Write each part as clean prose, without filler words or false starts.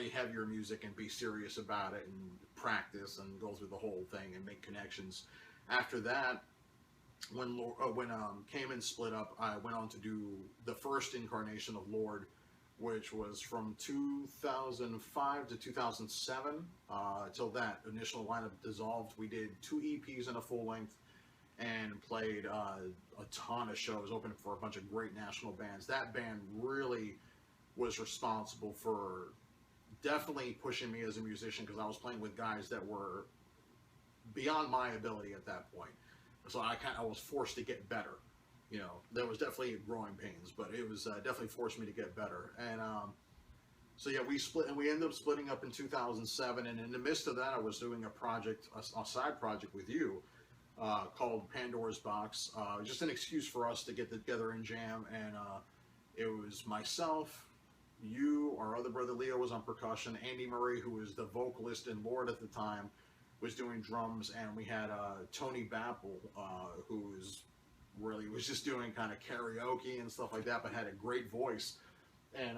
play heavier music and be serious about it and practice and go through the whole thing and make connections. After that, when Cayman split up, I went on to do the first incarnation of Lord, which was from 2005 to 2007. Till that initial lineup dissolved, we did 2 EPs and a full length, and played a ton of shows, opening for a bunch of great national bands. That band really was responsible for definitely pushing me as a musician, because I was playing with guys that were beyond my ability at that point. So I was forced to get better. You know, there was definitely growing pains, but it was definitely forced me to get better. And so yeah, we split, and we ended up splitting up in 2007. And in the midst of that, I was doing a project, a side project with you, called Pandora's Box. Just an excuse for us to get together and jam. And it was myself, you, our other brother Leo was on percussion, Andy Murray, who was the vocalist in Lord at the time, was doing drums, and we had Tony Bappel, who was just doing kind of karaoke and stuff like that, but had a great voice. And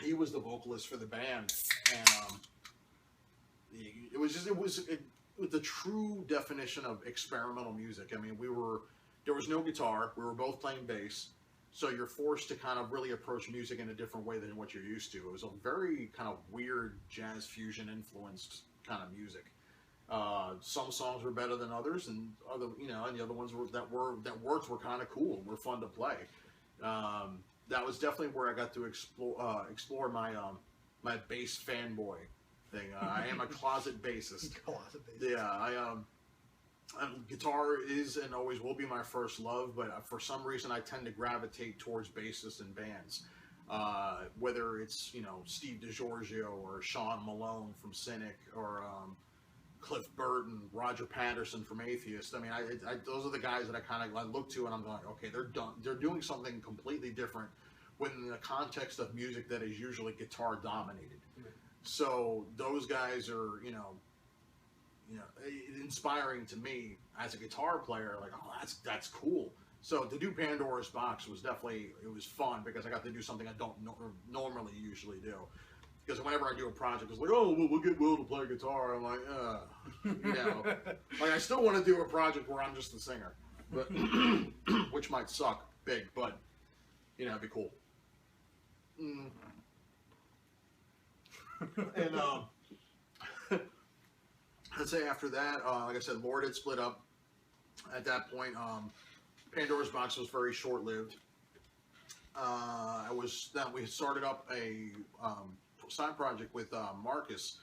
he was the vocalist for the band. And it was the true definition of experimental music. I mean, there was no guitar. We were both playing bass. So you're forced to kind of really approach music in a different way than what you're used to. It was a very kind of weird jazz fusion influenced kind of music. Some songs were better than others, and and the other ones that worked were kind of cool, were fun to play. That was definitely where I got to explore my my bass fanboy thing. I am a closet bassist. Yeah, guitar is and always will be my first love, but for some reason I tend to gravitate towards bassists and bands. Whether it's Steve DiGiorgio or Sean Malone from Cynic, or Cliff Burton, Roger Patterson from Atheist. I mean, those are the guys that I look to, and I'm like, okay, they're doing something completely different within the context of music that is usually guitar dominated. Mm-hmm. So those guys are, inspiring to me as a guitar player. Like, oh, that's cool. So to do Pandora's Box was fun, because I got to do something I don't normally usually do. Because whenever I do a project, it's like, oh, we'll get Will to play guitar. I'm like, like I still want to do a project where I'm just the singer, but which might suck big, but it'd be cool. And I'd say after that, like I said, Lord had split up. At that point, Pandora's Box was very short-lived. We started up a side project with Marcus,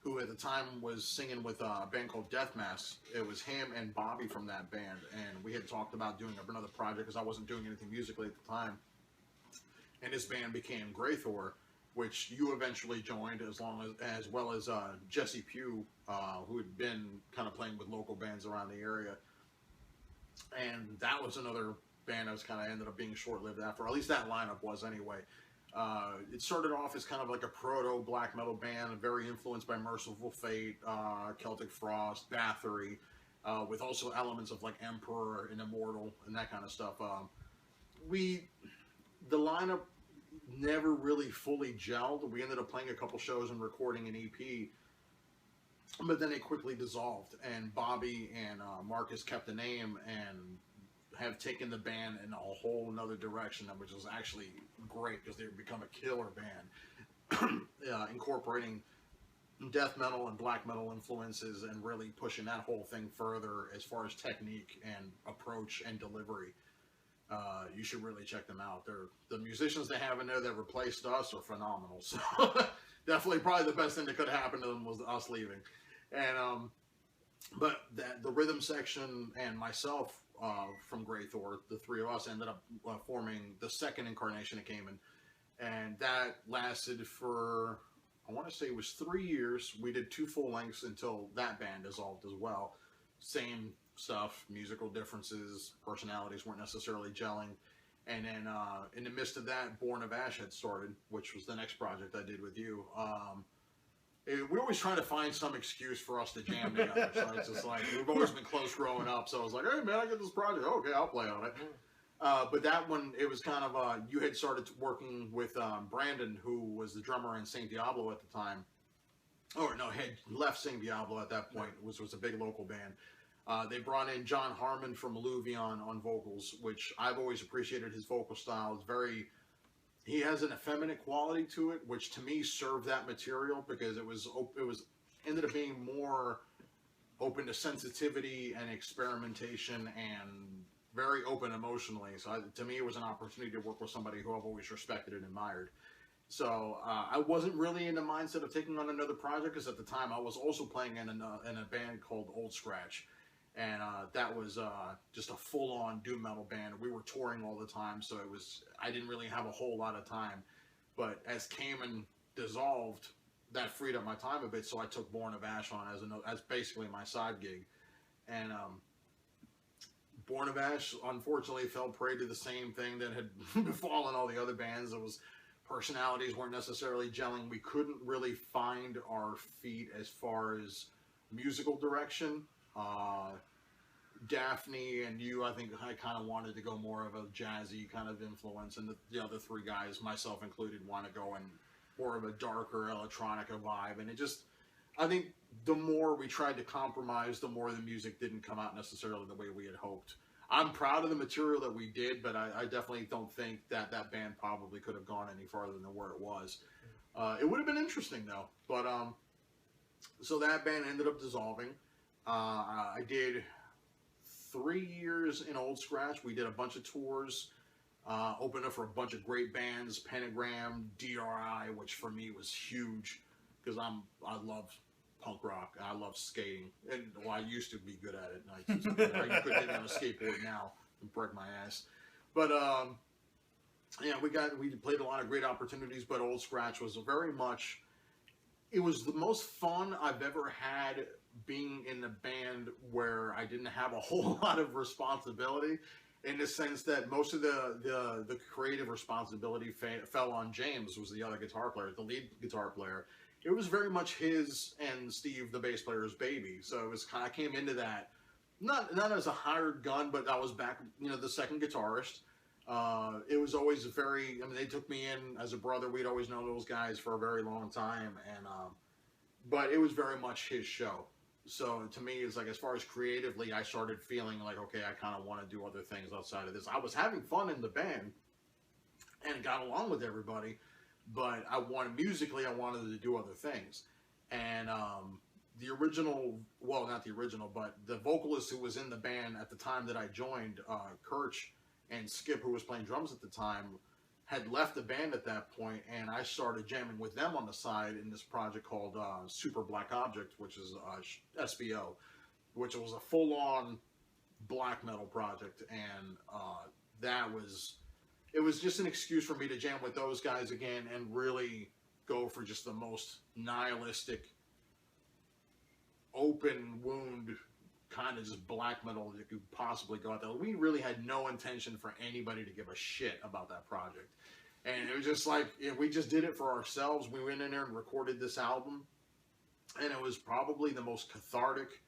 who at the time was singing with a band called Death Mask. It was him and Bobby from that band, and we had talked about doing another project because I wasn't doing anything musically at the time. And his band became Graythor, which you eventually joined, as well as Jesse Pugh, who had been kind of playing with local bands around the area. And that was another band that was kind of ended up being short-lived after, or at least that lineup was anyway. It started off as kind of like a proto black metal band, very influenced by Merciful Fate, Celtic Frost, Bathory, with also elements of like Emperor and Immortal and that kind of stuff. The lineup never really fully gelled. We ended up playing a couple shows and recording an EP, but then it quickly dissolved, and Bobby and Marcus kept the name and have taken the band in a whole nother direction, which is actually great, because they've become a killer band, incorporating death metal and black metal influences and really pushing that whole thing further as far as technique and approach and delivery. You should really check them out. The musicians they have in there that replaced us are phenomenal. So definitely probably the best thing that could have happened to them was us leaving. And but the rhythm section and myself from Graythor, the three of us ended up forming the second incarnation of Cayman, and that lasted for, I want to say it was 3 years. We did 2 full lengths until that band dissolved as well. Same stuff, musical differences, personalities weren't necessarily gelling. And then in the midst of that, Born of Ash had started, which was the next project I did with you. We're always trying to find some excuse for us to jam together. So it's just like, we've always been close growing up. So I was like, hey man, I get this project. Okay, I'll play on it. But that one, it was kind of, you had started working with Brandon, who was the drummer in Saint Diablo at the time. Or no, had left Saint Diablo at that point, which was a big local band. They brought in John Harmon from Illuvion on vocals, which I've always appreciated his vocal style. It's very, he has an effeminate quality to it, which to me served that material because it was ended up being more open to sensitivity and experimentation and very open emotionally. So to me, it was an opportunity to work with somebody who I've always respected and admired. So I wasn't really in the mindset of taking on another project because at the time I was also playing in a band called Old Scratch. And that was just a full-on doom metal band. We were touring all the time, so I didn't really have a whole lot of time. But as Cayman dissolved, that freed up my time a bit, so I took Born of Ash on as basically my side gig. And Born of Ash, unfortunately, fell prey to the same thing that had befallen all the other bands. It was personalities weren't necessarily gelling. We couldn't really find our feet as far as musical direction. Daphne and you, I think I kind of wanted to go more of a jazzy kind of influence, and the other three guys, myself included, want to go in more of a darker electronica vibe. And it just, I think the more we tried to compromise, the more the music didn't come out necessarily the way we had hoped. I'm proud of the material that we did, but I definitely don't think that band probably could have gone any farther than where it was. It would have been interesting though, but so that band ended up dissolving. I did 3 years in Old Scratch. We did a bunch of tours, opened up for a bunch of great bands, Pentagram, DRI, which for me was huge because I love punk rock. I love skating, and well, I used to be good at it. And I could hit me on a skateboard now and break my ass. But yeah, we played a lot of great opportunities. But Old Scratch was very much. It was the most fun I've ever had being in a band where I didn't have a whole lot of responsibility, in the sense that most of the creative responsibility fell on James, who was the other guitar player, the lead guitar player. It was very much his and Steve, the bass player's baby. So it was kind of, I came into that not as a hired gun, but I was back, the second guitarist. It was always very, I mean, they took me in as a brother. We'd always known those guys for a very long time, and but it was very much his show. So to me, it's like, as far as creatively, I started feeling like, okay, I kind of want to do other things outside of this. I was having fun in the band and got along with everybody, but musically, I wanted to do other things. And the original, well, not the original, but the vocalist who was in the band at the time that I joined, Kirch, and Skip, who was playing drums at the time, had left the band at that point, and I started jamming with them on the side in this project called Super Black Object, which is SBO, which was a full-on black metal project, and it was just an excuse for me to jam with those guys again and really go for just the most nihilistic, open wound kind of just black metal that you could possibly go out there. We really had no intention for anybody to give a shit about that project. And it was just like, we just did it for ourselves. We went in there and recorded this album, and it was probably the most cathartic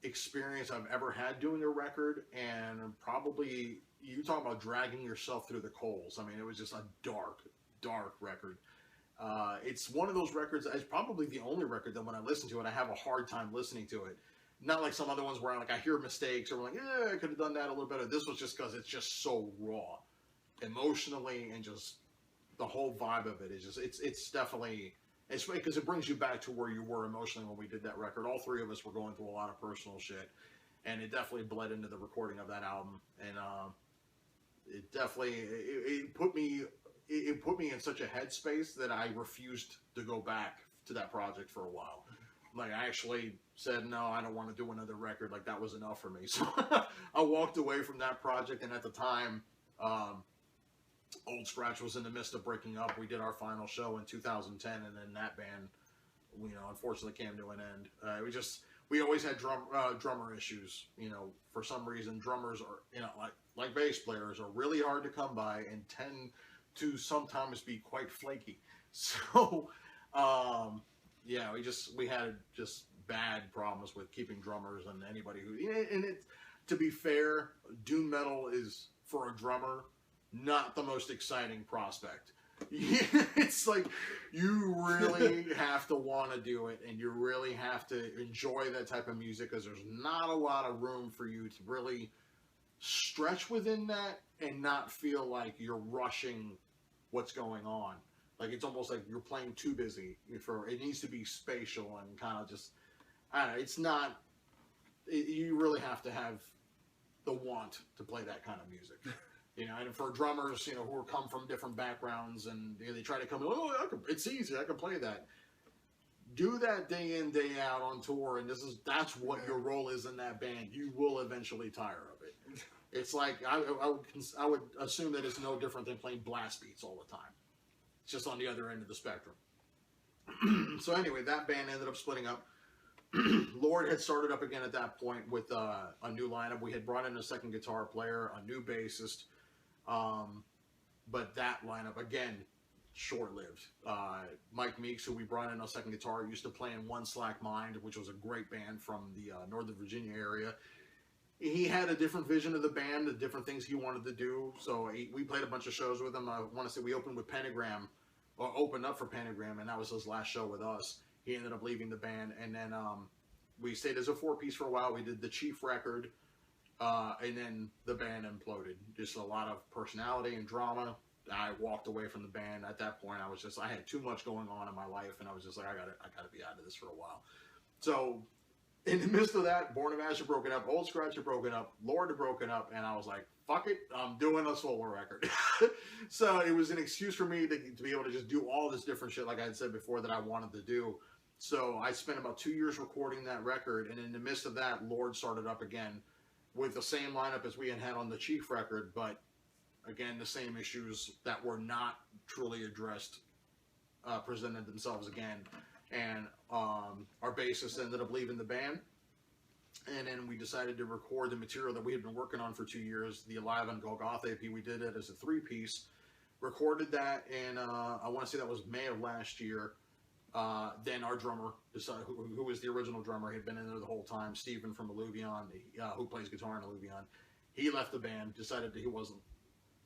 experience I've ever had doing a record. And probably, you talk about dragging yourself through the coals. I mean, it was just a dark, dark record. It's one of those records, it's probably the only record that when I listen to it, I have a hard time listening to it. Not like some other ones where I hear mistakes or I'm like, I could have done that a little better. This was just because it's just so raw, emotionally, and just the whole vibe of it is just, it's definitely, it's because it brings you back to where you were emotionally when we did that record. All three of us were going through a lot of personal shit, and it definitely bled into the recording of that album. And it definitely, it put me in such a headspace that I refused to go back to that project for a while. Like, I actually said, no, I don't want to do another record. Like, that was enough for me. So I walked away from that project. And at the time, Old Scratch was in the midst of breaking up. We did our final show in 2010, and then that band, unfortunately came to an end. We always had drummer issues. For some reason, drummers are, like bass players, are really hard to come by and tend to sometimes be quite flaky. So, yeah, we had just bad problems with keeping drummers and anybody who, and to be fair, doom metal is, for a drummer, not the most exciting prospect. It's like you really have to want to do it, and you really have to enjoy that type of music, because there's not a lot of room for you to really stretch within that and not feel like you're rushing what's going on. Like, it's almost like you're playing too busy. It needs to be spatial and kind of just, I don't know, it's not, you really have to have the want to play that kind of music. You know, and for drummers, you know, who come from different backgrounds, and you know, they try to come in, it's easy, I can play that. Do that day in, day out on tour, and that's what your role is in that band. You will eventually tire of it. It's like, I would assume that it's no different than playing blast beats all the time. It's just on the other end of the spectrum. So anyway, that band ended up splitting up. Lord had started up again at that point with a new lineup. We had brought in a second guitar player, a new bassist. But that lineup, again, short-lived. Mike Meeks, who we brought in a second guitar, used to play in One Slack Mind, which was a great band from the Northern Virginia area. He had a different vision of the band, the different things he wanted to do. So we played a bunch of shows with him. I want to say we opened with Pentagram, or opened up for Pentagram, and that was his last show with us. He ended up leaving the band, and then we stayed as a four-piece for a while. We did the Chief record. And then the band imploded. Just a lot of personality and drama. I walked away from the band. At that point, I had too much going on in my life, and I was just like, I gotta be out of this for a while. So, in the midst of that, Born of Ash had broken up, Old Scratch had broken up, Lord had broken up, and I was like, fuck it, I'm doing a solo record. So it was an excuse for me to be able to just do all this different shit, like I had said before, that I wanted to do. So I spent about 2 years recording that record, and in the midst of that, Lord started up again, with the same lineup as we had on the Chief record, but again, the same issues that were not truly addressed presented themselves again. And our bassist ended up leaving the band, and then we decided to record the material that we had been working on for 2 years, the Alive on Golgotha EP. We did it as a three-piece, recorded that, and I want to say that was May of last year. Then our drummer, who was the original drummer, had been in there the whole time, Steven from Alluvion, who plays guitar in Alluvion. He left the band, decided that he wasn't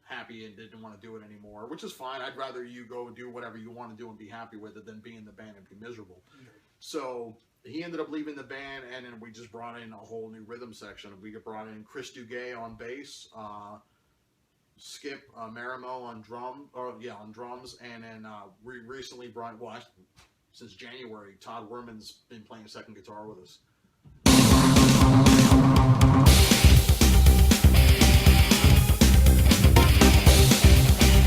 happy and didn't want to do it anymore, which is fine. I'd rather you go do whatever you want to do and be happy with it than be in the band and be miserable. Mm-hmm. So he ended up leaving the band, and then we just brought in a whole new rhythm section. We brought in Chris Duguay on bass, Skip Marimo on drums, and then we recently brought, since January, Todd Werman's been playing second guitar with us.